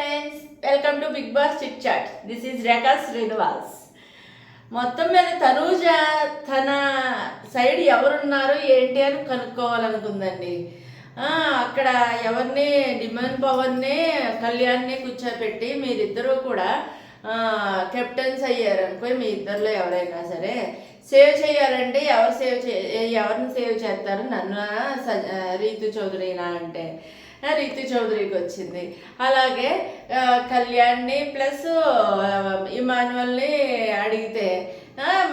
Friends, welcome to Bigg Boss chit chat. This is Rekha Srinivas. మొత్తం మీద తనూజ తన సైడ్ ఎవరున్నారు ఏంటి అని కనుక్కోవాలనుకుందండి. అక్కడ ఎవరిని డిమాండ్ పవర్ని కళ్యాణ్ని కూర్చోపెట్టి మీరిద్దరూ కూడా కెప్టెన్స్ అయ్యారు అనుకో, మీ ఇద్దరిలో ఎవరైనా సరే సేవ్ చేయాలంటే ఎవరిని సేవ్ చేస్తారు? నన్ను రీతు చౌదరినా అంటే రీతు చౌదరికి వచ్చింది. అలాగే కళ్యాణ్ని ప్లస్ ఇమాన్యువల్ని అడిగితే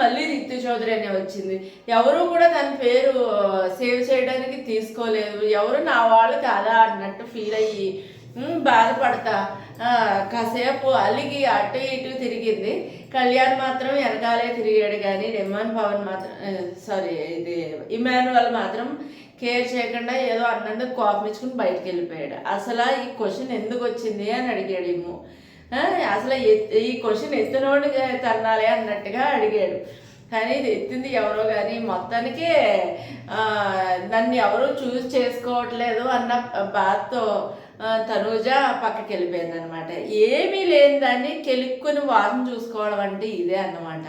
మళ్ళీ రీతు చౌదరి అనే వచ్చింది. ఎవరు కూడా తన పేరు సేవ్ చేయడానికి తీసుకోలేదు. ఎవరు నా వాళ్ళు కాదా అన్నట్టు ఫీల్ అయ్యి బాధపడతా కాసేపు అలిగి అటు ఇటు తిరిగింది. కళ్యాణ్ మాత్రం వెనకాలే తిరిగాడు, కానీ ఇమాన్యువల్ మాత్రం కేర్ చేయకుండా ఏదో అన్నందుకు కోపం ఇచ్చుకుని బయటకు వెళ్ళిపోయాడు. అసలు ఈ క్వశ్చన్ ఎందుకు వచ్చింది అని అడిగాడు ఏమో. అసలు ఈ క్వశ్చన్ ఎత్తినోడు తన్నాలే అన్నట్టుగా అడిగాడు. కానీ ఇది ఎత్తింది ఎవరో, కానీ మొత్తానికి నన్ను ఎవరు చూస్ చేసుకోవట్లేదు అన్న బాధతో తనూజ పక్కకి వెళ్ళిపోయింది అనమాట. ఏమీ లేని దాన్ని కెలుక్కుని వాసన చూసుకోవడం అంటే ఇదే అన్నమాట.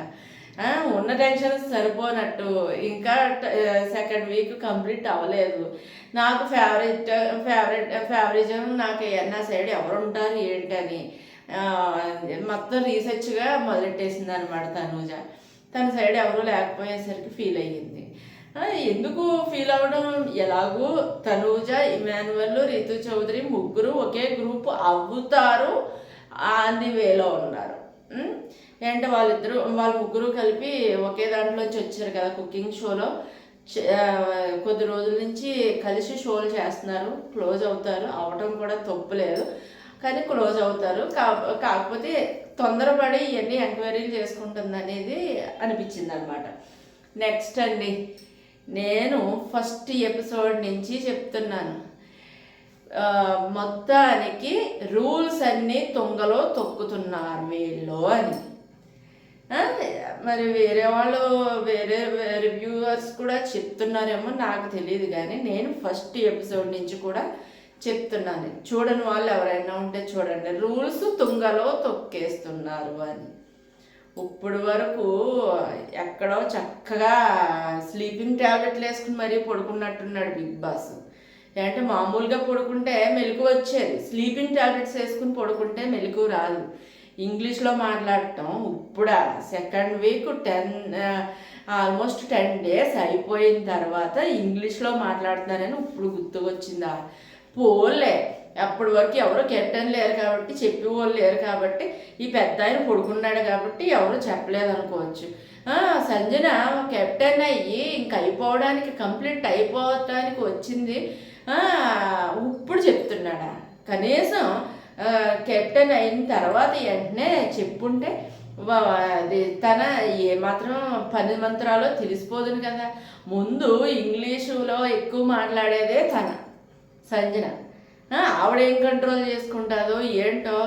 ఉన్న టెన్షన్ సరిపోనట్టు. ఇంకా సెకండ్ వీక్ కంప్లీట్ అవ్వలేదు. నాకు ఫేవరిజం నాకు నా సైడ్ ఎవరు ఉంటారు ఏంటని మొత్తం రీసెర్చ్గా మొదలెట్టేసింది అనమాట తనూజ. తన సైడ్ ఎవరు లేకపోయేసరికి ఫీల్ అయ్యింది. ఎందుకు ఫీల్ అవ్వడం, ఎలాగూ తనూజ, ఇమాన్యువల్, రీతు చౌదరి ముగ్గురు ఒకే గ్రూప్ అవుతారు అన్ని వేలో ఉన్నారు. అంటే వాళ్ళ ముగ్గురు కలిపి ఒకే దాంట్లోంచి వచ్చారు కదా కుకింగ్ షోలో. కొద్ది రోజుల నుంచి కలిసి షోలు చేస్తున్నారు. క్లోజ్ అవుతారు, అవటం కూడా తప్పులేదు, కానీ క్లోజ్ అవుతారు. కాకపోతే తొందరపడి ఇవన్నీ ఎంక్వైరీలు చేసుకుంటుంది అనేది అనిపించింది అనమాట. నెక్స్ట్ అండి, నేను ఫస్ట్ ఎపిసోడ్ నుంచి చెప్తున్నాను, మొత్తానికి రూల్స్ అన్నీ తొంగలో తొక్కుతున్నారు వీళ్ళు అని. మరి వేరే వాళ్ళు వేరే రివ్యూవర్స్ కూడా చెప్తున్నారేమో నాకు తెలియదు, కానీ నేను ఫస్ట్ ఎపిసోడ్ నుంచి కూడా చెప్తున్నాను. చూడని వాళ్ళు ఎవరైనా ఉంటే చూడండి, రూల్స్ తుంగలో తొక్కేస్తున్నారు అని. ఇప్పుడు వరకు ఎక్కడో చక్కగా స్లీపింగ్ ట్యాబ్లెట్లు వేసుకుని మరీ పడుకున్నట్టున్నాడు బిగ్ బాస్. అంటే మామూలుగా పడుకుంటే మెలకు వచ్చేది, స్లీపింగ్ ట్యాబ్లెట్స్ వేసుకుని పడుకుంటే మెలకు రాదు. ఇంగ్లీష్లో మాట్లాడటం ఇప్పుడు సెకండ్ వీక్ ఆల్మోస్ట్ 10 days అయిపోయిన తర్వాత ఇంగ్లీష్లో మాట్లాడుతున్నారని ఇప్పుడు గుర్తుకొచ్చిందా? పోలే, అప్పటి వరకు ఎవరు కెప్టెన్ లేరు కాబట్టి చెప్పేవాళ్ళు లేరు కాబట్టి ఈ పెద్ద ఆయన పడుకున్నాడు కాబట్టి ఎవరు చెప్పలేదు అనుకోవచ్చు. సంజన కెప్టెన్ అయ్యి ఇంక అయిపోవడానికి కంప్లీట్ అయిపోవటానికి వచ్చింది, ఇప్పుడు చెప్తున్నాడా? కనీసం కెప్టెన్ అయిన తర్వాత వెంటనే చెప్పుంటే అది తన ఏమాత్రం పని మంత్రాలో తెలిసిపోదును కదా. ముందు ఇంగ్లీషులో ఎక్కువ మాట్లాడేదే తన సంజన. ఆవిడేం కంట్రోల్ చేసుకుంటుందో ఏంటో,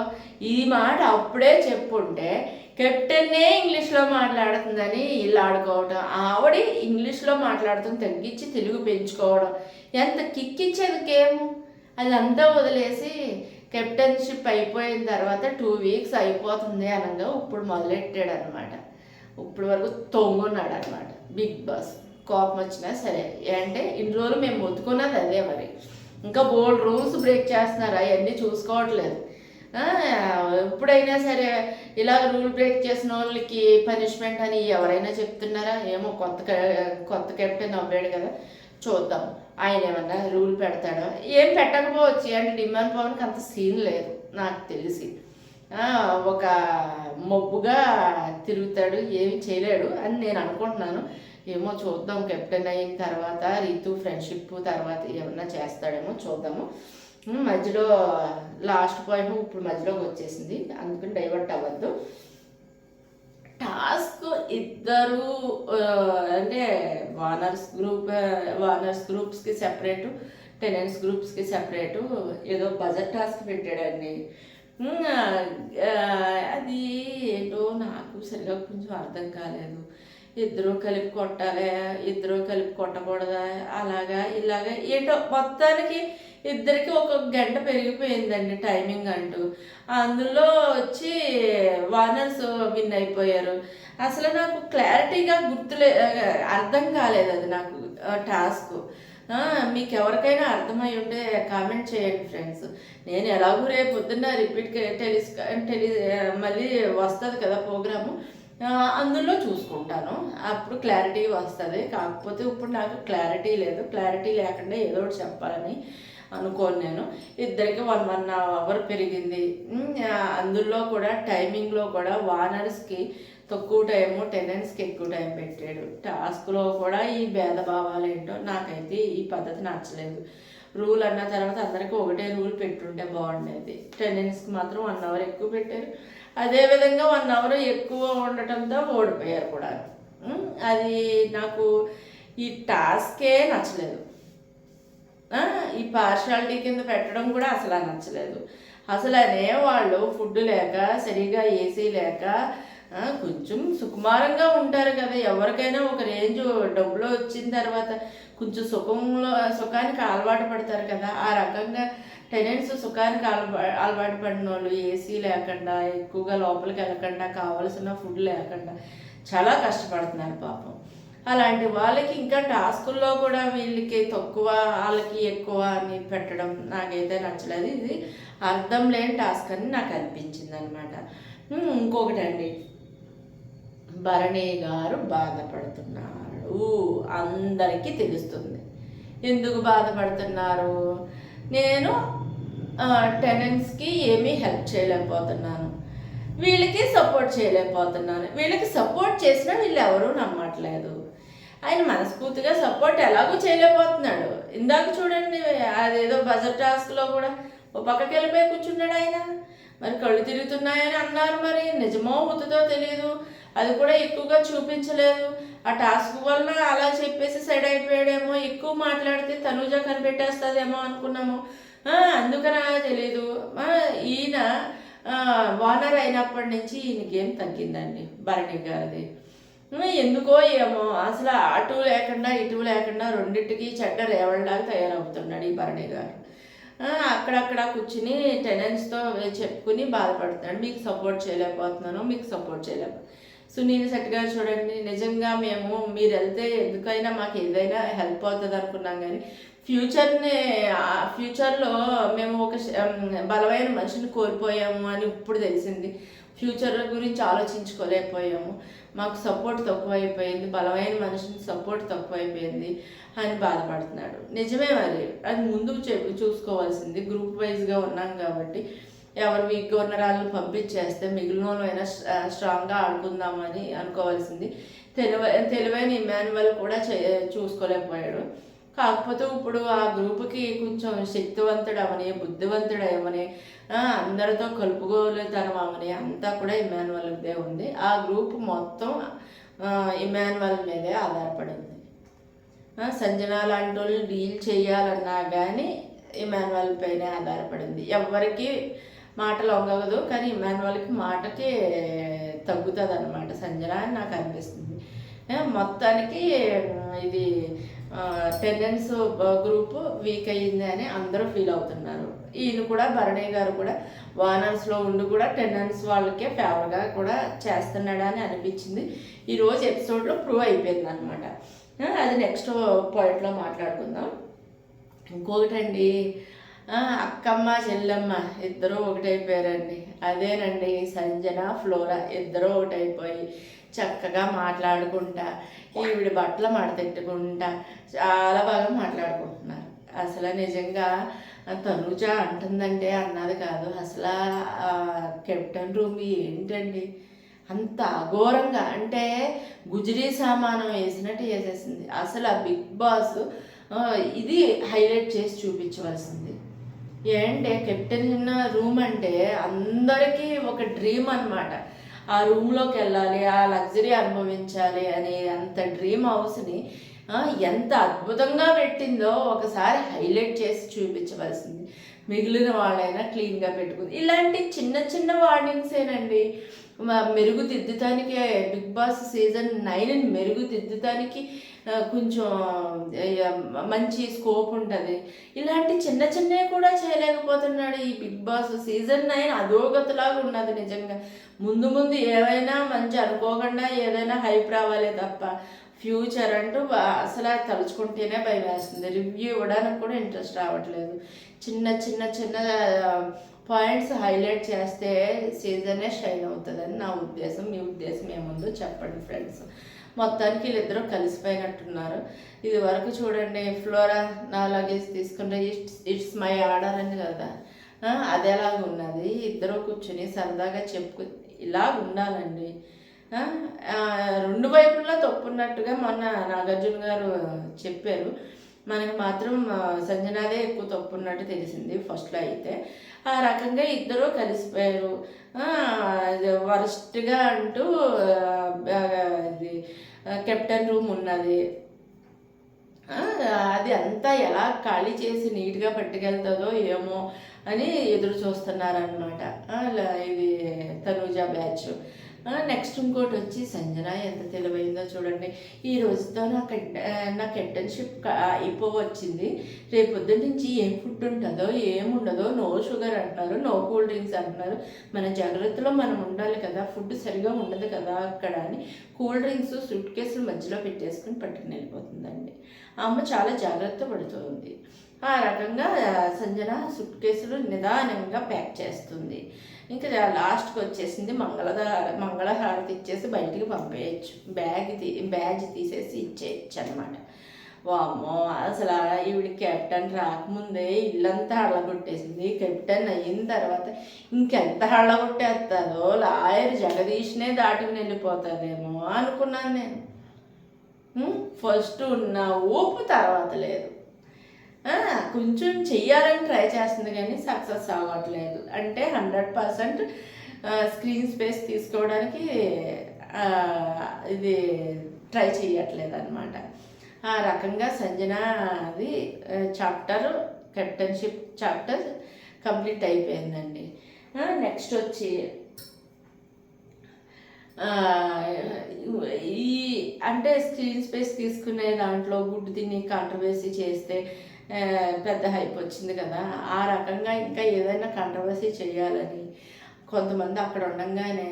ఈ మాట అప్పుడే చెప్పుంటే కెప్టెన్నే ఇంగ్లీష్లో మాట్లాడుతుందని ఇల్లు ఆడుకోవడం, ఆవిడ ఇంగ్లీష్లో మాట్లాడటం తగ్గించి తెలుగు పెంచుకోవడం ఎంత కిక్కిచ్చేది గేము. అదంతా వదిలేసి కెప్టెన్షిప్ అయిపోయిన తర్వాత 2 weeks అయిపోతుంది అనగా ఇప్పుడు మొదలెట్టాడు అనమాట. ఇప్పుడు వరకు తొంగున్నాడు అనమాట బిగ్ బాస్. కోపం వచ్చినా సరే, అంటే ఇన్ని రోజులు మేము ఒత్తుకున్నది అదే. మరి ఇంకా బోల్డ్ రూల్స్ బ్రేక్ చేస్తున్నారు, అవన్నీ చూసుకోవట్లేదు. ఎప్పుడైనా సరే ఇలా రూల్ బ్రేక్ చేసిన వాళ్ళకి పనిష్మెంట్ అని ఎవరైనా చెప్తున్నారా? ఏమో కొత్త కెప్టెన్ అవ్వాడు కదా, చూద్దాం ఆయన ఏమన్నా రూల్ పెడతాడో. ఏం పెట్టకపోవచ్చు, అంటే డిమాండ్ పవన్కి అంత సీన్ లేదు నాకు తెలిసి. ఒక మొబ్బుగా తిరుగుతాడు, ఏమి చేయలేడు అని నేను అనుకుంటున్నాను. ఏమో చూద్దాం, కెప్టెన్ అయిన తర్వాత రీతు ఫ్రెండ్షిప్ తర్వాత ఏమన్నా చేస్తాడేమో చూద్దాము. మధ్యలో లాస్ట్ పాయింట్ ఇప్పుడు మధ్యలోకి వచ్చేసింది, అందుకని డైవర్ట్ అవ్వద్దు. టాస్క్ ఇద్దరు అంటే వార్నర్స్ గ్రూప్స్కి సెపరేటు, టెనెంట్స్ గ్రూప్స్కి సెపరేటు ఏదో బజెట్ టాస్క్ పెట్టాడండి. అది ఏంటో నాకు సరిగా కొంచెం అర్థం కాలేదు. ఇద్దరు కలిపి కొట్టాలి, ఇద్దరు కలిపి కొట్టకూడదా, అలాగా ఇలాగా ఏంటో మొత్తానికి ఇద్దరికి ఒక గంట పెరిగిపోయిందండి టైమింగ్ అంటూ. అందులో వచ్చి వానర్స్ విన్ అయిపోయారు. అసలు నాకు క్లారిటీగా అర్థం కాలేదు అది నాకు టాస్క్. మీకు ఎవరికైనా అర్థమై ఉంటే కామెంట్ చేయండి ఫ్రెండ్స్. నేను ఎలాగూ రేపు పొద్దున్న రిపీట్ మళ్ళీ వస్తుంది కదా ప్రోగ్రాము, అందులో చూసుకుంటాను, అప్పుడు క్లారిటీ వస్తుంది. కాకపోతే ఇప్పుడు నాకు క్లారిటీ లేదు. క్లారిటీ లేకుండా ఏదో ఒకటి చెప్పాలని అనుకోను నేను. ఇద్దరికి 1 అవర్ పెరిగింది. అందులో కూడా టైమింగ్లో కూడా వానర్స్కి తక్కువ టైము, టెనెంట్స్కి ఎక్కువ టైం పెట్టాడు. టాస్క్లో కూడా ఈ భేదభావాలు ఏంటో నాకైతే ఈ పద్ధతి నచ్చలేదు. రూల్ అన్న తర్వాత అందరికీ ఒకటే రూల్ పెట్టుంటే బాగుండేది. టెనెంట్స్కి మాత్రం 1 అవర్ ఎక్కువ పెట్టారు. అదేవిధంగా 1 అవర్ ఎక్కువ ఉండటంతో ఓడిపోయారు కూడా. అది నాకు ఈ టాస్కే నచ్చలేదు. ఈ పార్షాలిటీ కింద పెట్టడం కూడా అసలు నచ్చలేదు. అసలు అనేవాళ్ళు ఫుడ్ లేక, సరిగా ఏసీ లేక కొంచెం సుకుమారంగా ఉంటారు కదా. ఎవరికైనా ఒక రేంజ్ డబ్బులు వచ్చిన తర్వాత కొంచెం సుఖానికి అలవాటు పడతారు కదా. ఆ రకంగా టెనెంట్స్ సుఖానికి అలవాటు పడిన వాళ్ళు ఏసీ లేకుండా, ఎక్కువగా లోపలికి వెళ్ళకుండా, కావలసిన ఫుడ్ లేకుండా చాలా కష్టపడుతున్నారు పాపం. అలాంటి వాళ్ళకి ఇంకా టాస్కుల్లో కూడా వీళ్ళకి తక్కువ, వాళ్ళకి ఎక్కువ అని పెట్టడం నాకైతే నచ్చలేదు. ఇది అర్థం లేని టాస్క్ అని నాకు అనిపించింది అనమాట. ఇంకొకటండి, భరణి గారు బాధపడుతున్నారు. అందరికీ తెలుస్తుంది ఎందుకు బాధపడుతున్నారు. నేను టెనెంట్స్కి ఏమీ హెల్ప్ చేయలేకపోతున్నాను, వీళ్ళకి సపోర్ట్ చేయలేకపోతున్నాను. వీళ్ళకి సపోర్ట్ చేసినా వీళ్ళు ఎవరూ నమ్మట్లేదు. ఆయన మనస్ఫూర్తిగా సపోర్ట్ ఎలాగూ చేయలేకపోతున్నాడు. ఇందాక చూడండి, అదేదో బజెట్ టాస్క్లో కూడా ఓ పక్కకి వెళ్ళిపోయి కూర్చున్నాడు ఆయన. మరి కళ్ళు తిరుగుతున్నాయని అన్నారు, మరి నిజమో ఉతుతో తెలియదు. అది కూడా ఎక్కువగా చూపించలేదు. ఆ టాస్క్ వల్ల అలా చెప్పేసి సైడ్ అయిపోయాడేమో. ఎక్కువ మాట్లాడితే తనూజ కనిపెట్టేస్తుందేమో అనుకున్నాము. అందుకనా తెలీదు. ఈయన వానర్ అయినప్పటి నుంచి ఈయనకేం తగ్గిందండి భరణి గారిది. ఎందుకో ఏమో అసలు అటు లేకుండా ఇటు లేకుండా రెండింటికి చెడ్డ రేవళ్ళలాగా తయారవుతున్నాడు ఈ భరణి గారు. అక్కడక్కడ కూర్చుని టెనెంట్స్తో చెప్పుకుని బాధపడుతున్నాడు. మీకు సపోర్ట్ చేయలేకపోతున్నాను, మీకు సపోర్ట్ చేయలేకపోతున్నాను. సునీల్ శెట్టి గారు చూడండి, నిజంగా మీరు వెళ్తే ఎందుకైనా మాకు ఏదైనా హెల్ప్ అవుతుంది అనుకున్నాం, కానీ ఫ్యూచర్లో మేము ఒక బలమైన మనిషిని కోల్పోయాము అని ఇప్పుడు తెలిసింది. ఫ్యూచర్ గురించి ఆలోచించుకోలేకపోయాము, మాకు సపోర్ట్ తక్కువైపోయింది, బలమైన మనిషిని సపోర్ట్ తక్కువైపోయింది అని బాధపడుతున్నాడు. నిజమే, మరి అది ముందు చూసుకోవాల్సింది. గ్రూప్ వైజ్గా ఉన్నాం కాబట్టి ఎవరు వీక్గా ఉన్న వాళ్ళని పంపించేస్తే మిగిలిన వాళ్ళైనా స్ట్రాంగ్గా ఆడుకుందామని అనుకోవాల్సింది. తెలివైన ఇమాన్యువల్ కూడా చూసుకోలేకపోయాడు. కాకపోతే ఇప్పుడు ఆ గ్రూప్కి కొంచెం శక్తివంతుడు అవని, బుద్ధివంతుడు అవని, అందరితో కలుపుకోలేతనం అవని అంతా కూడా ఇమాన్యువల్దే ఉంది. ఆ గ్రూప్ మొత్తం ఇమాన్యువల్ మీదే ఆధారపడింది. సంజన లాంటి వాళ్ళు డీల్ చేయాలన్నా కానీ ఇమాన్యువల్ పైనే ఆధారపడింది. ఎవరికి మాట లొంగదు, కానీ ఇమాన్యువల్కి మాటకి తగ్గుతుంది అనమాట సంజన అని నాకు అనిపిస్తుంది. మొత్తానికి ఇది టెనెంట్స్ గ్రూప్ వీక్ అయ్యింది అని అందరూ ఫీల్ అవుతున్నారు. ఈయన కూడా భరణి గారు కూడా వానర్స్లో ఉండి కూడా టెనెంట్స్ వాళ్ళకే ఫేవర్గా కూడా చేస్తున్నాడని అనిపించింది. ఈరోజు ఎపిసోడ్లో ప్రూవ్ అయిపోయింది అనమాట. అది నెక్స్ట్ పాయింట్లో మాట్లాడుకుందాం. ఇంకొకటండి, అక్కమ్మ చెల్లెమ్మ ఇద్దరూ ఒకటైపోయారండి. అదేనండి సంజన ఫ్లోరా ఇద్దరూ ఒకటైపోయి చక్కగా మాట్లాడుకుంటా, ఈవిడ బట్టలు మడతెట్టుకుంటా చాలా బాగా మాట్లాడుకుంటున్నారు. అసలు నిజంగా తనూజ అంటుందంటే అన్నది కాదు, అసలు కెప్టెన్ రూమ్ ఏంటండి అంత అఘోరంగా, అంటే గుజరీ సామానం వేసినట్టు వేసేసింది. అసలు ఆ బిగ్ బాస్ ఇది హైలైట్ చేసి చూపించవలసింది. ఏంటంటే కెప్టెన్ రూమ్ అంటే అందరికీ ఒక డ్రీమ్ అనమాట. ఆ రూమ్లోకి వెళ్ళాలి, ఆ లగ్జరీ అనుభవించాలి అనే అంత డ్రీమ్ హౌస్ని ఎంత అద్భుతంగా పెట్టిందో ఒకసారి హైలైట్ చేసి చూపించవలసింది. మిగిలిన వాళ్ళైనా క్లీన్గా పెట్టుకుంది. ఇలాంటి చిన్న చిన్న వార్నింగ్సేనండి మెరుగుదిద్దుతానికి, బిగ్ బాస్ సీజన్ 9 మెరుగుదిద్దుతానికి కొంచెం మంచి స్కోప్ ఉంటుంది. ఇలాంటి చిన్న చిన్నవి కూడా చేయలేకపోతున్నాడు ఈ బిగ్ బాస్. సీజన్ 9 అధోగతిలాగా ఉన్నది నిజంగా. ముందు ముందు ఏవైనా మంచి అనుకోకుండా ఏదైనా హైప్ రావాలే తప్ప ఫ్యూచర్ అంటూ అసలు తలుచుకుంటేనే భయం వేస్తుంది. రివ్యూ ఇవ్వడానికి కూడా ఇంట్రెస్ట్ రావట్లేదు. చిన్న చిన్న చిన్న పాయింట్స్ హైలైట్ చేస్తే సీజనే షైన్ అవుతుందని నా ఉద్దేశం. మీ ఉద్దేశం ఏముందో చెప్పండి ఫ్రెండ్స్. మొత్తానికి వీళ్ళిద్దరూ కలిసిపోయినట్టున్నారు. ఇది వరకు చూడండి, ఫ్లోరా నా లగేజ్ తీసుకుంటే ఇట్స్ మై ఆర్డర్ అని కదా, అదేలాగా ఉన్నది. ఇద్దరు కూర్చుని సరదాగా చెప్పుకు ఇలా ఉండాలండి. రెండు వైపులా తప్పున్నట్టుగా మొన్న నాగార్జున గారు చెప్పారు. మనకి మాత్రం సంజనాదే ఎక్కువ తప్పున్నట్టు తెలిసింది ఫస్ట్లో అయితే. ఆ రకంగా ఇద్దరు కలిసిపోయారు. వరస్ట్గా అంటూ ఇది కెప్టెన్ రూమ్ ఉన్నది, అది అంతా ఎలా ఖాళీ చేసి నీట్గా పట్టుకెళ్తుందో ఏమో అని ఎదురు చూస్తున్నారనమాట. ఇది తనూజ బ్యాచ్. నెక్స్ట్ ఇంకోటి వచ్చి సంజన ఎంత తెలివైందో చూడండి. ఈ రోజుతో నా కెప్టెన్షిప్ అయిపోవచ్చింది. రేపొద్దు నుంచి ఏం ఫుడ్ ఉంటుందో ఏముండదో, నో షుగర్ అంటున్నారు, నో కూల్ డ్రింక్స్ అంటున్నారు. మన జాగ్రత్తలో మనం ఉండాలి కదా, ఫుడ్ సరిగా ఉండదు కదా అక్కడ అని కూల్ డ్రింక్స్ సూట్ కేసులు మధ్యలో పెట్టేసుకుని పట్టుకుని వెళ్ళిపోతుందండి. ఆ అమ్మ చాలా జాగ్రత్త పడుతుంది. ఆ రకంగా సంజన సూట్ కేసులు నిదానంగా ప్యాక్ చేస్తుంది. ఇంకా లాస్ట్కి వచ్చేసింది మంగళహారతి ఇచ్చేసి బయటికి పంపేయచ్చు, బ్యాజ్ తీసేసి ఇచ్చేయచ్చు అనమాట. వామ్మో, అసలు ఈవిడ కెప్టెన్ రాకముందే ఇల్లంతా హళ్ళగొట్టేసింది. కెప్టెన్ అయిన తర్వాత ఇంకెంత హళ్ళగొట్టేస్తుందో, లాయర్ జగదీష్నే దాటుకుని వెళ్ళిపోతుందేమో అనుకున్నాను నేను. ఫస్ట్ ఉన్న ఊపు తర్వాత లేదు. కొంచెం చెయ్యాలని ట్రై చేస్తుంది కానీ సక్సెస్ అవ్వట్లేదు. అంటే 100% స్క్రీన్ స్పేస్ తీసుకోవడానికి ఇది ట్రై చేయట్లేదు అనమాట. ఆ రకంగా సంజన అది కెప్టెన్షిప్ చాప్టర్ కంప్లీట్ అయిపోయిందండి. నెక్స్ట్ వచ్చి ఈ అంటే స్క్రీన్ స్పేస్ తీసుకునే దాంట్లో గుడ్డు తిని కాంట్రవర్సీ చేస్తే పెద్ద హైప్ వచ్చింది కదా. ఆ రకంగా ఇంకా ఏదైనా కాంట్రవర్సీ చేయాలని కొంతమంది అక్కడ ఉండగానే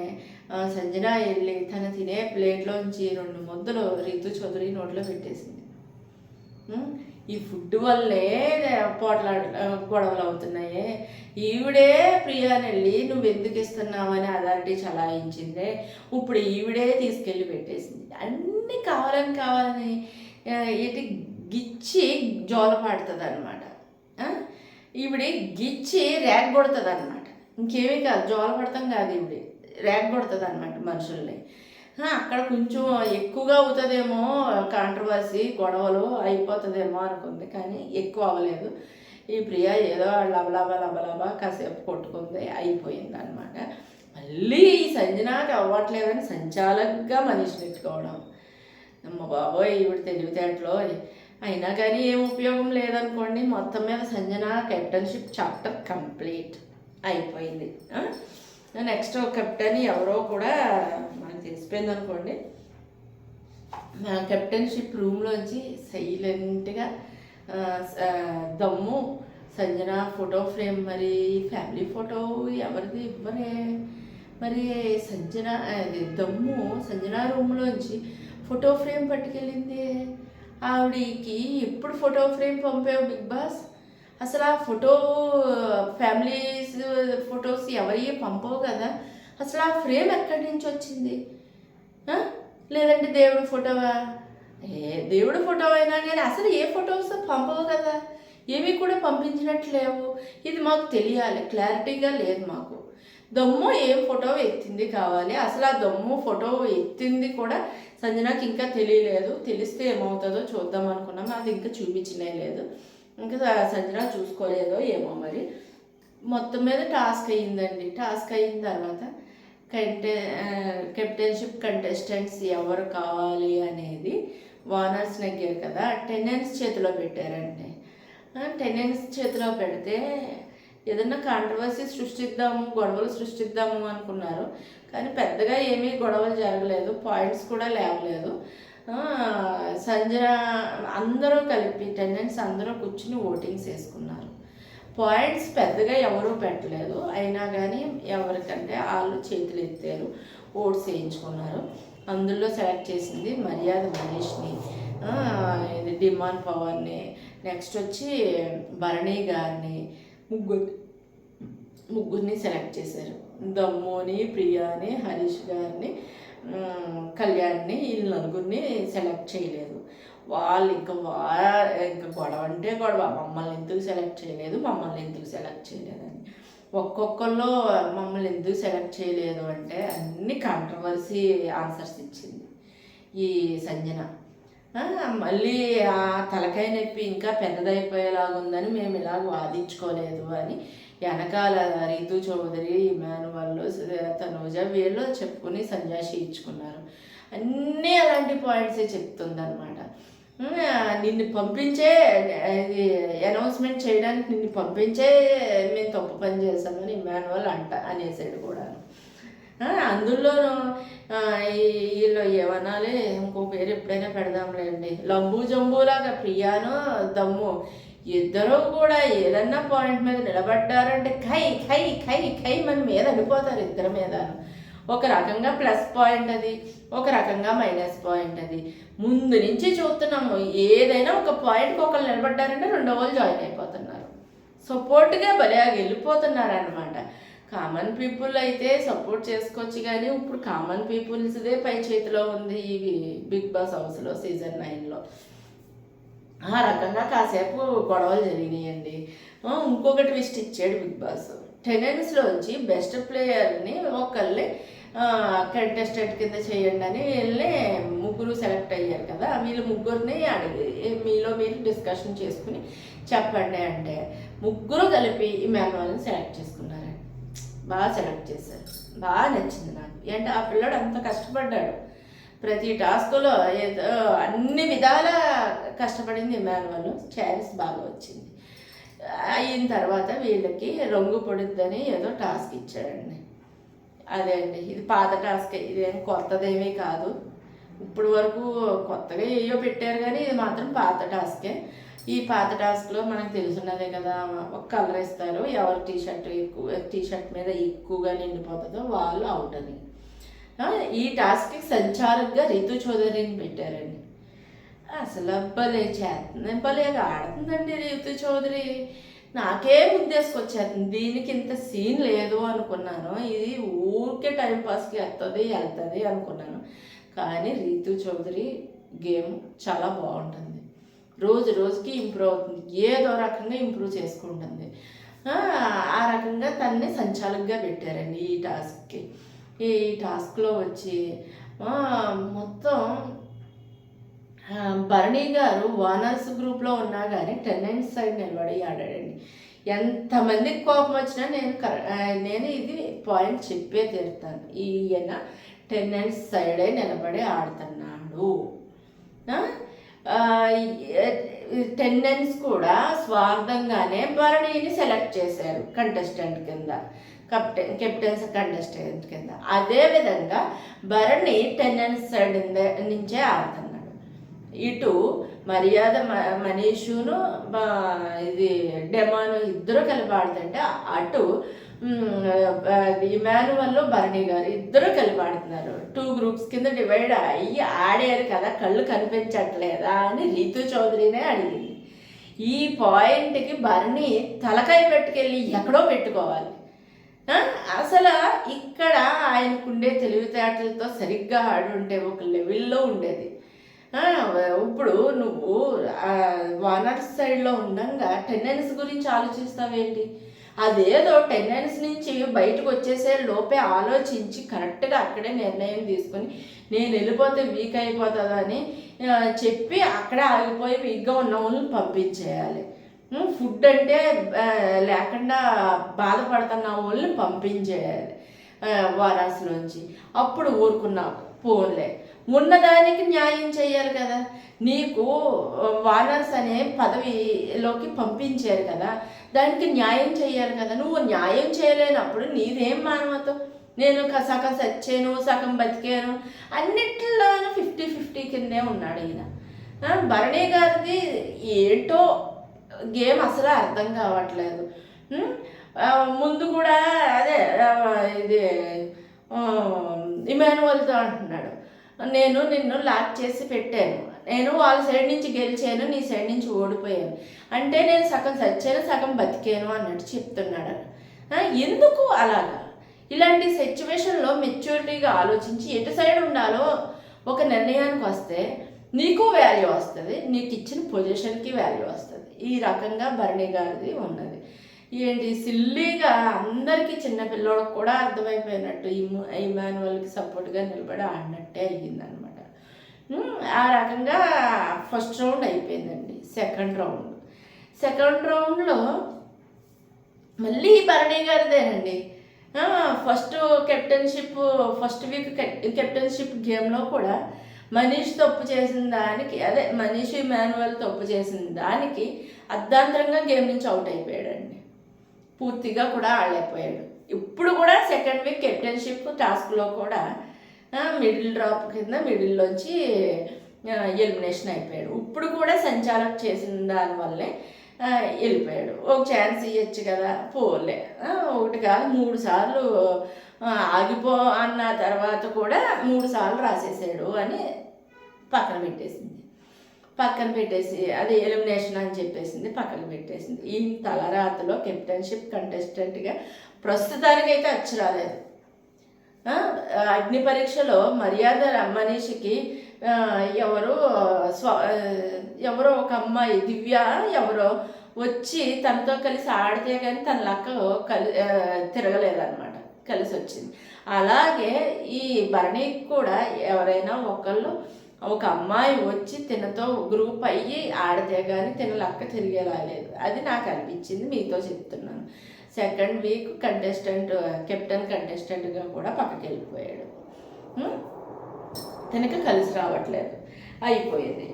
సంజన వెళ్ళి తను తినే ప్లేట్లోంచి 2 ముద్దలు రీతు చౌదరి నోట్లో పెట్టేసింది. ఈ ఫుడ్ వల్లే గొడవలు అవుతున్నాయే. ఈవిడే ప్రియాని వెళ్ళి నువ్వు ఎందుకు ఇస్తున్నావని అథారిటీ చలాయించిందే, ఇప్పుడు ఈవిడే తీసుకెళ్ళి పెట్టేసింది. అన్నీ కావాలని ఇటు గిచ్చి జోల పాడుతుంది అనమాట. ఈవిడి గిచ్చి ర్యాక్ కొడుతుంది అనమాట. ఇంకేమీ కాదు, జోల పడతాం కాదు, ఈవిడి ర్యాక్ కొడుతుంది అనమాట మనుషుల్ని. అక్కడ కొంచెం ఎక్కువగా అవుతుందేమో కాంట్రవర్సీ, గొడవలు అయిపోతుందేమో అనుకుంది, కానీ ఎక్కువ అవ్వలేదు. ఈ ప్రియ ఏదో లబలబా కాసేపు కొట్టుకుంది, అయిపోయింది అనమాట. మళ్ళీ ఈ సంజనాకి అవ్వట్లేదని సంచాలకుగా మనిషిని పెట్టుకోవడం. అమ్మ బాబోయ్, ఈవిడ తెలివితేటలో అయినా కానీ ఏం ఉపయోగం లేదనుకోండి. మొత్తం మీద సంజన కెప్టెన్షిప్ చాప్టర్ కంప్లీట్ అయిపోయింది. నెక్స్ట్ కెప్టెన్ ఎవరో కూడా మనకు తెలిసిపోయింది అనుకోండి. కెప్టెన్షిప్ రూమ్లోంచి సైలెంట్గా దమ్ము సంజన ఫోటో ఫ్రేమ్, మరి ఫ్యామిలీ ఫోటో ఎవరిది ఇవ్వరే. మరి సంజన దమ్ము సంజన రూమ్లోంచి ఫోటో ఫ్రేమ్ పట్టుకెళ్ళింది. ఆవిడికి ఎప్పుడు ఫోటో ఫ్రేమ్ పంపావు బిగ్ బాస్? అసలు ఆ ఫోటో ఫ్యామిలీస్ ఫొటోస్ ఎవరి పంపవు కదా. అసలు ఆ ఫ్రేమ్ ఎక్కడి నుంచి వచ్చింది? లేదంటే దేవుడి ఫోటోవా? దేవుడి ఫోటో అయినా కానీ అసలు ఏ ఫొటోస్ పంపవు కదా, ఏవి కూడా పంపించినట్లేవు. ఇది మాకు తెలియాలి, క్లారిటీగా లేదు మాకు. దమ్ము ఏం ఫోటో ఎత్తింది కావాలి. అసలు ఆ దమ్ము ఫోటో ఎత్తింది కూడా సంజనాకి ఇంకా తెలియలేదు. తెలిస్తే ఏమవుతుందో చూద్దాం అనుకున్నాము, అది ఇంకా చూపించనే లేదు. ఇంకా సంజన చూసుకోలేదో ఏమో మరి. మొత్తం మీద టాస్క్ అయ్యిందండి. టాస్క్ అయిన తర్వాత కెప్టెన్షిప్ కంటెస్టెంట్స్ ఎవరు కావాలి అనేది వానర్స్ నెగ్గారు కదా, టెనెన్స్ చేతిలో పెట్టారండి. టెనెన్స్ చేతిలో పెడితే ఏదన్నా కాంట్రవర్సీ సృష్టిద్దాము, గొడవలు సృష్టిద్దాము అనుకున్నారు. కానీ పెద్దగా ఏమీ గొడవలు జరగలేదు, పాయింట్స్ కూడా లేవలేదు. సంజన అందరూ కలిపి టెండెంట్స్ అందరూ కూర్చుని ఓటింగ్స్ వేసుకున్నారు. పాయింట్స్ పెద్దగా ఎవరూ పెట్టలేదు, అయినా కానీ ఎవరికంటే వాళ్ళు చేతులు ఎత్తారు, ఓట్స్ వేయించుకున్నారు. అందులో సెలెక్ట్ చేసింది మర్యాద మనీష్ని, ఇది డిమాండ్ పవర్ని, నెక్స్ట్ వచ్చి భరణి గారిని, ముగ్గురిని సెలెక్ట్ చేశారు. దమ్ముని, ప్రియాని, హరీష్ గారిని, కళ్యాణ్ని, వీళ్ళు నలుగురిని సెలెక్ట్ చేయలేదు. వాళ్ళు ఇంకా గొడవ అంటే గొడవ, మమ్మల్ని ఎందుకు సెలెక్ట్ చేయలేదు, మమ్మల్ని ఎందుకు సెలెక్ట్ చేయలేదని. ఒక్కొక్కళ్ళు మమ్మల్ని ఎందుకు సెలెక్ట్ చేయలేదు అంటే అన్ని కాంట్రవర్సీ ఆన్సర్స్ ఇచ్చింది ఈ సంజన. మళ్ళీ ఆ తలకాయ నొప్పి ఇంకా పెద్దదైపోయేలాగుందని మేము ఇలా వాదించుకోలేదు అని వెనకాల రీతు చౌదరి, ఇమానువల్, తనూజ వీళ్ళు చెప్పుకుని సంజాషి ఇచ్చుకున్నారు. అన్నీ అలాంటి పాయింట్సే చెప్తుందన్నమాట. నిన్ను పంపించే అనౌన్స్మెంట్ చేయడానికి నిన్ను పంపించే మేము తప్పు పని చేస్తామని ఇమానువల్ అనేసాడు కూడా. అందులోనూ వీళ్ళు ఏమనాలి, ఇంకో పేరు ఎప్పుడైనా పెడదాంలేండి, లంబూ జంబూలాగా ప్రియాను దమ్ము ఇద్దరూ కూడా ఏదన్నా పాయింట్ మీద నిలబడ్డారంటే ఖై ఖై ఖై ఖై మన మీద అడిపోతారు ఇద్దరి మీద. ఒక రకంగా ప్లస్ పాయింట్ అది, ఒక రకంగా మైనస్ పాయింట్ అది. ముందు నుంచి చూస్తున్నాము, ఏదైనా ఒక పాయింట్కి ఒకళ్ళు నిలబడ్డారంటే రెండో వాళ్ళు జాయిన్ అయిపోతున్నారు, సపోర్ట్గా భలే వెళ్ళిపోతున్నారు అనమాట. కామన్ పీపుల్ అయితే సపోర్ట్ చేసుకోవచ్చు, కానీ ఇప్పుడు కామన్ పీపుల్స్దే పై చేతిలో ఉంది ఈ బిగ్ బాస్ హౌస్లో సీజన్ 9లో. ఆ రకంగా కాసేపు గొడవలు జరిగినాయండి. ఇంకొకటి ట్విస్ట్ ఇచ్చాడు బిగ్ బాస్. టెనెన్స్లోంచి బెస్ట్ ప్లేయర్ని ఒకళ్ళని కంటెస్టెంట్ కింద చేయండి అని వీళ్ళని ముగ్గురు సెలెక్ట్ అయ్యారు కదా, వీళ్ళు ముగ్గురిని అడిగి మీలో మీరు డిస్కషన్ చేసుకుని చెప్పండి అంటే ముగ్గురు కలిపి ఇమానువల్ని సెలెక్ట్ చేసుకున్నారండి. బాగా సెలెక్ట్ చేశారు, బాగా నచ్చింది నాకు. అంటే ఆ పిల్లడు అంత కష్టపడ్డాడు, ప్రతి టాస్క్లో ఏదో అన్ని విధాల కష్టపడింది ఇమానువల్. ఛాన్స్ బాగా వచ్చింది. అయిన తర్వాత వీళ్ళకి రంగు పొడిద్దని ఏదో టాస్క్ ఇచ్చాడండి. అదే అండి, ఇది పాత టాస్కే, ఇదేం కొత్తదేమీ కాదు. ఇప్పుడు వరకు కొత్తగా ఏయో పెట్టారు కానీ ఇది మాత్రం పాత టాస్కే. ఈ పాత టాస్క్లో మనకు తెలుసున్నదే కదా, ఒక కలర్ ఇస్తారు, ఎవరు టీషర్ట్ మీద ఎక్కువగా నిండిపోతుందో వాళ్ళు అవుట్ అని. ఈ టాస్క్కి సంచాలకుగా రీతు చౌదరిని పెట్టారండి. అసలు భలేగా ఆడుతుందండి రీతు చౌదరి. నాకే ముద్దేసుకొచ్చేస్తుంది, దీనికి ఇంత సీన్ లేదు అనుకున్నాను, ఇది ఊరికే టైంపాస్కి వెళ్తుంది అనుకున్నాను. కానీ రీతు చౌదరి గేమ్ చాలా బాగుంటుంది, రోజు రోజుకి ఇంప్రూవ్ అవుతుంది, ఏదో రకంగా ఇంప్రూవ్ చేసుకుంటుంది. ఆ రకంగా తన్ని సంచాలకుగా పెట్టారండి ఈ టాస్క్కి. ఈ టాస్క్లో వచ్చి మొత్తం భరణి గారు ఓనర్స్ గ్రూప్లో ఉన్నా కానీ టెనెంట్స్ సైడ్ నిలబడి ఆడాడండి. ఎంతమందికి కోపం వచ్చినా నేను ఇది పాయింట్ చెప్పే తీరుతాను, ఈయన టెనెంట్స్ సైడే నిలబడి ఆడుతున్నాడు. టెనెంట్స్ కూడా స్వార్థంగానే భరణిని సెలెక్ట్ చేశారు కంటెస్టెంట్ కింద, కెప్టెన్స్ కంటెస్టెంట్ కింద. అదేవిధంగా భరణి టెనెంట్స్ సైడ్ నుంచే ఆడుతున్నాడు. ఇటు మర్యాద మనీషును ఇది డెమాను ఇద్దరు కలిపి ఆడుతుంటే అటు ఇమానువల్ భరణి గారు ఇద్దరు కలిపి ఆడుతున్నారు. 2 గ్రూప్స్ కింద డివైడ్ అయ్యి ఆడారు కదా, కళ్ళు కనిపించట్లేదా అని రీతు చౌదరినే అడిగింది. ఈ పాయింట్కి భరణి తలకాయ పెట్టుకెళ్ళి ఎక్కడో పెట్టుకోవాలి. అసలు ఇక్కడ ఆయనకుండే తెలివితేటలతో సరిగ్గా ఆడుంటే ఒక లెవెల్లో ఉండేది. ఇప్పుడు నువ్వు ఓనర్స్ సైడ్లో ఉండగా టెనెన్స్ గురించి ఆలోచిస్తావేంటి? అదేదో టెనెన్స్ నుంచి బయటకు వచ్చేసే లోపే ఆలోచించి కరెక్ట్గా అక్కడే నిర్ణయం తీసుకొని నేను వెళ్ళిపోతే వీక్ అయిపోతుందని చెప్పి అక్కడే ఆగిపోయి వీక్గా ఉన్న వాళ్ళని పంపించేయాలి. ఫుడ్ అంటే లేకుండా బాధపడుతున్న వాళ్ళని పంపించేయాలి వారాసులోంచి. అప్పుడు ఊరుకున్నావు, పోన్లే, ఉన్నదానికి న్యాయం చేయాలి కదా. నీకు వానర్స్ అనే పదవిలోకి పంపించారు కదా, దానికి న్యాయం చేయాలి కదా. నువ్వు న్యాయం చేయలేనప్పుడు నీదేం మానవత్వం? నేను సగం చచ్చాను సగం బతికాను అన్నిట్లోనూ 50-50 కిందే ఉన్నాడు ఈయన. భరణి గారిది ఏంటో గేమ్ అసలు అర్థం కావట్లేదు. ముందు కూడా అదే ఇది ఇమానువల్తో అంటున్నాడు, నేను నిన్ను లాక్ చేసి పెట్టాను, నేను వాళ్ళ సైడ్ నుంచి గెలిచాను, నీ సైడ్ నుంచి ఓడిపోయాను, అంటే నేను సగం చచ్చాను సగం బతికాను అన్నట్టు చెప్తున్నాడు. ఎందుకు అలాగా? ఇలాంటి సిచ్యువేషన్లో మెచ్యూరిటీగా ఆలోచించి ఎటు సైడ్ ఉండాలో ఒక నిర్ణయానికి వస్తే నీకు వాల్యూ వస్తుంది, నీకు ఇచ్చిన పొజిషన్కి వాల్యూ వస్తుంది. ఈ రకంగా భరణి గారిది ఉన్నది. ఏంటి సిల్లీగా అందరికీ చిన్నపిల్లోడికి కూడా అర్థమైపోయినట్టు ఇమానువల్కి సపోర్ట్గా నిలబడి ఆడినట్టే అయ్యిందనమాట. ఆ రకంగా ఫస్ట్ రౌండ్ అయిపోయిందండి. సెకండ్ రౌండ్లో మళ్ళీ భరణి గారిదేనండి. ఫస్ట్ వీక్ కెప్టెన్షిప్ గేమ్లో కూడా మనీష్ తప్పు చేసిన దానికి, అదే మనీష్ ఇమానువల్ తప్పు చేసిన దానికి అర్ధాంతరంగా గేమ్ నుంచి అవుట్ అయిపోయాడండి. పూర్తిగా కూడా ఆడలేకపోయాడు. ఇప్పుడు కూడా సెకండ్ వీక్ కెప్టెన్షిప్ టాస్క్లో కూడా మిడిల్ డ్రాప్ కింద మిడిల్లోంచి ఎలిమినేషన్ అయిపోయాడు. ఇప్పుడు కూడా సంచాలక్ చేసిన దానివల్లే వెళ్ళిపోయాడు. ఒక ఛాన్స్ ఇవ్వచ్చు కదా, పోలే. ఒకటి కాదు 3 సార్లు ఆగిపో అన్న తర్వాత కూడా 3 సార్లు రాసేసాడు అని పక్కన పెట్టేసి అది ఎలిమినేషన్ అని చెప్పేసింది, పక్కన పెట్టేసింది. ఈ తలరాతలో కెప్టెన్షిప్ కంటెస్టెంట్గా ప్రస్తుతానికైతే వచ్చి రాలేదు. అగ్ని పరీక్షలో మర్యాద మనీషికి ఎవరో ఒక అమ్మాయి దివ్య ఎవరో వచ్చి తనతో కలిసి ఆడితే కానీ తన లక్క తిరగలేదన్నమాట, కలిసి వచ్చింది. అలాగే ఈ భరణికి కూడా ఎవరైనా ఒక అమ్మాయి వచ్చి తినతో గ్రూప్ అయ్యి ఆడితే కానీ తిన లక్క తిరిగేలా లేదు. అది నాకు అనిపించింది, మీతో చెప్తున్నాను. సెకండ్ వీక్ కెప్టెన్ కంటెస్టెంట్గా కూడా పక్కకి వెళ్ళిపోయాడు. తినక కలిసి రావట్లేదు, అయిపోయింది.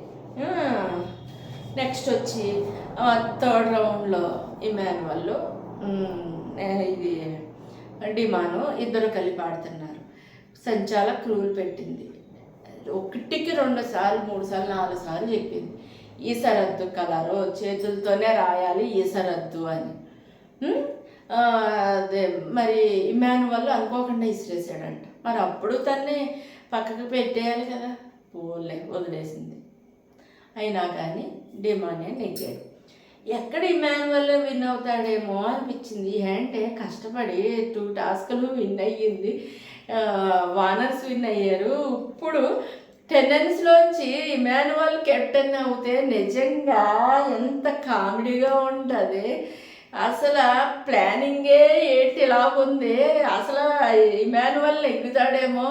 నెక్స్ట్ వచ్చి థర్డ్ రౌండ్లో ఇమానువల్ ఇది డిమాను ఇద్దరు కలిపి ఆడుతున్నారు. సంచాలక్ రూల్ పెట్టింది, 1కి 2 సార్లు 3 సార్లు 4 సార్లు చెప్పింది, ఈ సరద్దు కలరు చేతులతోనే రాయాలి ఈ సరద్దు అని. అదే మరి ఇమానువల్ అనుకోకుండా ఇసిరేసాడంట. మరి అప్పుడు తన్ని పక్కకు పెట్టేయాలి కదా, వదిలేసింది. అయినా కానీ డిమానే నెగ్గాడు. ఎక్కడ ఇమానువల్ విన్ అవుతాడేమో అనిపించింది. అంటే కష్టపడి 2 టాస్కులు విన్ అయ్యింది, వానర్స్ విన్ అయ్యారు. ఇప్పుడు టెన్నెన్స్లోంచి ఇమానువల్ కెప్టెన్ అవుతే నిజంగా ఎంత కామెడీగా ఉంటుంది. అసలు ప్లానింగే ఏంటి ఇలాగుంది, అసలు ఇమానువల్ నెగ్గుతాడేమో,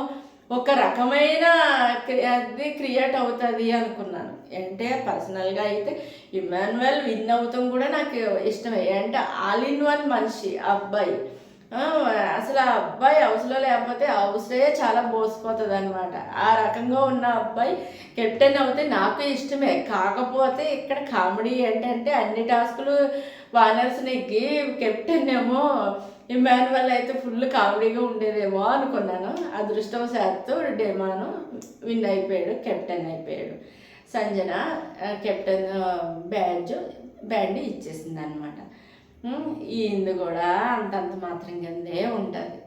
ఒక రకమైన అది క్రియేట్ అవుతుంది అనుకున్నాను. అంటే పర్సనల్గా అయితే ఇమానువల్ విన్ అవుతాం కూడా నాకు ఇష్టమే. అంటే ఆల్ ఇన్ వన్ మనిషి అబ్బాయి. అసలు ఆ అబ్బాయి హౌస్లో లేకపోతే హౌసే చాలా బోసిపోతుంది అనమాట. ఆ రకంగా ఉన్న అబ్బాయి కెప్టెన్ అవుతే నాకు ఇష్టమే. కాకపోతే ఇక్కడ కామెడీ ఏంటంటే అన్ని టాస్కులు వానర్స్ నెగ్గి కెప్టెన్ ఏమో ఇమానువల్ అయితే ఫుల్ కామెడీగా ఉండేదేమో అనుకున్నాను. అదృష్టవశాత్తు డెమాను విన్ అయిపోయాడు, కెప్టెన్ అయిపోయాడు. సంజన కెప్టెన్ బ్యాండ్ ఇచ్చేసింది అనమాట. ఈయనది కూడా అంతంత మాత్రం కిందే ఉంటుంది.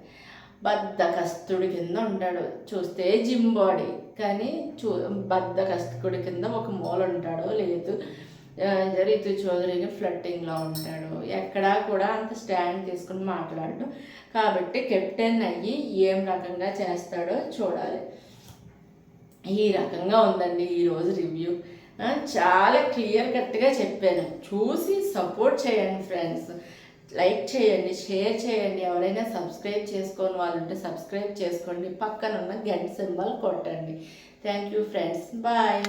బద్ధకస్తుడి కింద ఉంటాడు, చూస్తే జిమ్ బాడీ కానీ బద్ధకస్తుడి కింద ఒక మూల ఉంటాడో లేదు. రితు చౌదరిని ఫ్లట్టింగ్లో ఉంటాడు, ఎక్కడా కూడా అంత స్టాండ్ తీసుకుని మాట్లాడు. కాబట్టి కెప్టెన్ అయ్యి ఏం రకంగా చేస్తాడో చూడాలి. ఈ రకంగా ఉందండి ఈరోజు రివ్యూ. చాలా క్లియర్ కట్గా చెప్పాను. చూసి సపోర్ట్ చేయండి ఫ్రెండ్స్, లైక్ చేయండి, షేర్ చేయండి. ఎవరైనా సబ్స్క్రైబ్ చేసుకోని వాళ్ళు ఉంటే సబ్స్క్రైబ్ చేసుకోండి, పక్కన ఉన్న గంట సింబల్ కొట్టండి. Thank you friends, bye.